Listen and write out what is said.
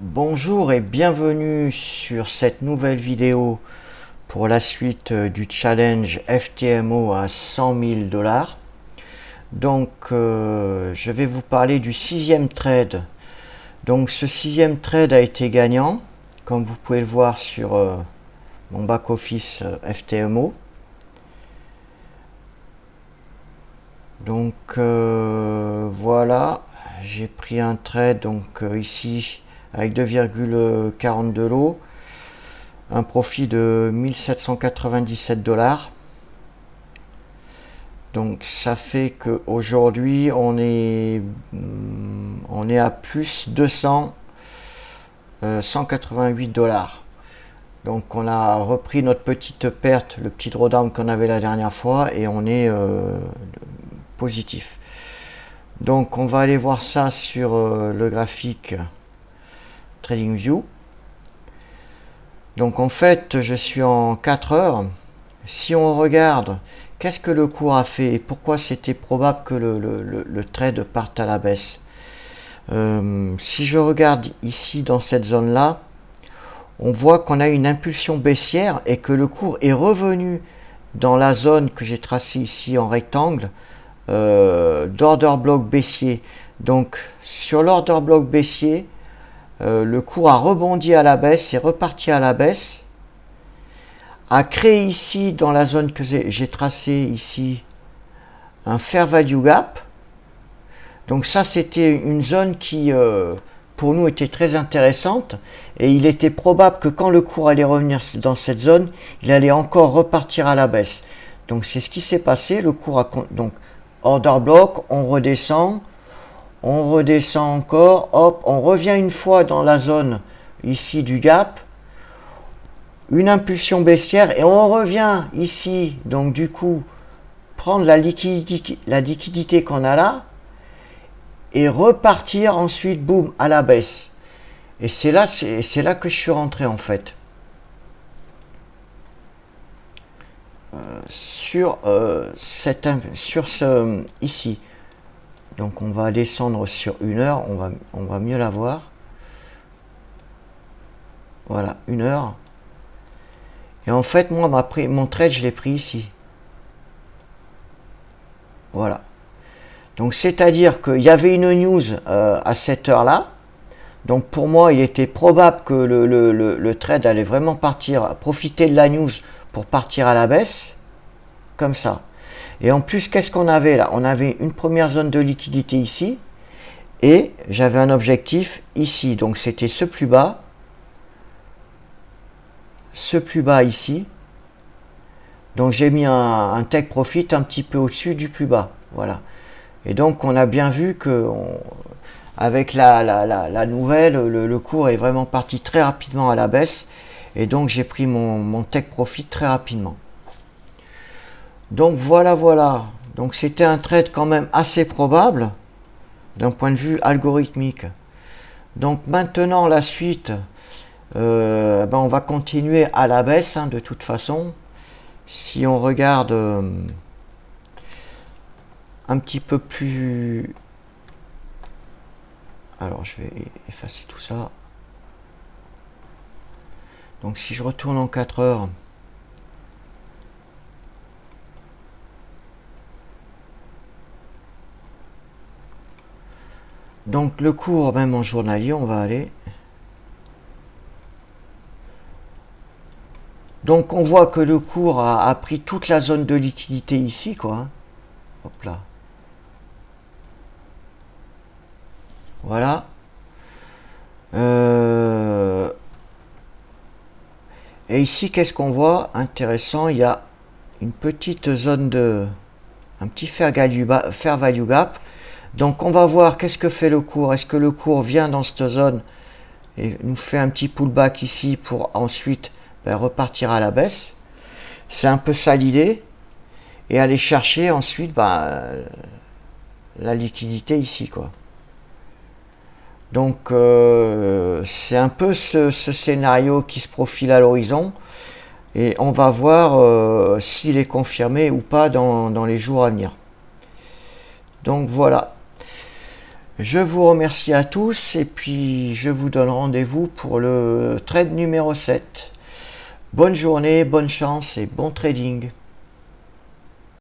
Bonjour et bienvenue sur cette nouvelle vidéo pour la suite du challenge FTMO à 100 000 $. Donc je vais vous parler du sixième trade. Donc ce sixième trade a été gagnant, comme vous pouvez le voir sur mon back-office FTMO. Donc voilà, j'ai pris un trade donc ici avec 2,42 lots, un profit de 1797 $. Donc ça fait qu'aujourd'hui on est à plus 188 $. Donc on a repris notre petite perte, le petit drawdown qu'on avait la dernière fois, et on est positif. Donc on va aller voir ça sur le graphique TradingView. Donc en fait je suis en 4 heures. Si on regarde qu'est-ce que le cours a fait et pourquoi c'était probable que le trade parte à la baisse, si je regarde ici dans cette zone là, on voit qu'on a une impulsion baissière et que le cours est revenu dans la zone que j'ai tracée ici en rectangle d'order block baissier. Donc sur l'order block baissier, le cours a rebondi à la baisse et reparti à la baisse, a créé ici dans la zone que j'ai tracée ici un fair value gap. Donc ça c'était une zone qui pour nous était très intéressante, et il était probable que quand le cours allait revenir dans cette zone, il allait encore repartir à la baisse. Donc c'est ce qui s'est passé. Le cours a donc order block, on redescend encore, hop, on revient une fois dans la zone ici du gap, une impulsion baissière, et on revient ici, donc du coup prendre la liquidité qu'on a là et repartir ensuite, boum, à la baisse. Et c'est là que je suis rentré en fait. Sur ce ici. Donc on va descendre sur 1 heure, on va mieux la voir. Voilà, 1 heure. Et en fait, moi, mon trade, je l'ai pris ici. Voilà. Donc c'est-à-dire qu'il y avait une news à cette heure-là. Donc pour moi, il était probable que le trade allait vraiment profiter de la news pour partir à la baisse. Comme ça. Et en plus, qu'est-ce qu'on avait là? On avait une première zone de liquidité ici, et j'avais un objectif ici. Donc c'était ce plus bas ici. Donc j'ai mis un take profit un petit peu au-dessus du plus bas. Voilà. Et donc on a bien vu que avec la nouvelle, le cours est vraiment parti très rapidement à la baisse. Et donc j'ai pris mon take profit très rapidement. Donc voilà. Donc c'était un trade quand même assez probable d'un point de vue algorithmique. Donc maintenant la suite, on va continuer à la baisse de toute façon. Si on regarde un petit peu plus, alors je vais effacer tout ça. Donc si je retourne en 4 heures, donc le cours, même en journalier, on va aller. Donc on voit que le cours a pris toute la zone de liquidité ici, quoi. Hop là. Voilà. Et ici, qu'est-ce qu'on voit? Intéressant, il y a une petite zone un petit fair value gap. Donc on va voir qu'est-ce que fait le cours. Est-ce que le cours vient dans cette zone et nous fait un petit pullback ici pour ensuite repartir à la baisse? C'est un peu ça l'idée. Et aller chercher ensuite la liquidité ici, quoi. Donc c'est un peu ce scénario qui se profile à l'horizon. Et on va voir s'il est confirmé ou pas dans les jours à venir. Donc voilà. Je vous remercie à tous et puis je vous donne rendez-vous pour le trade numéro 7. Bonne journée, bonne chance et bon trading.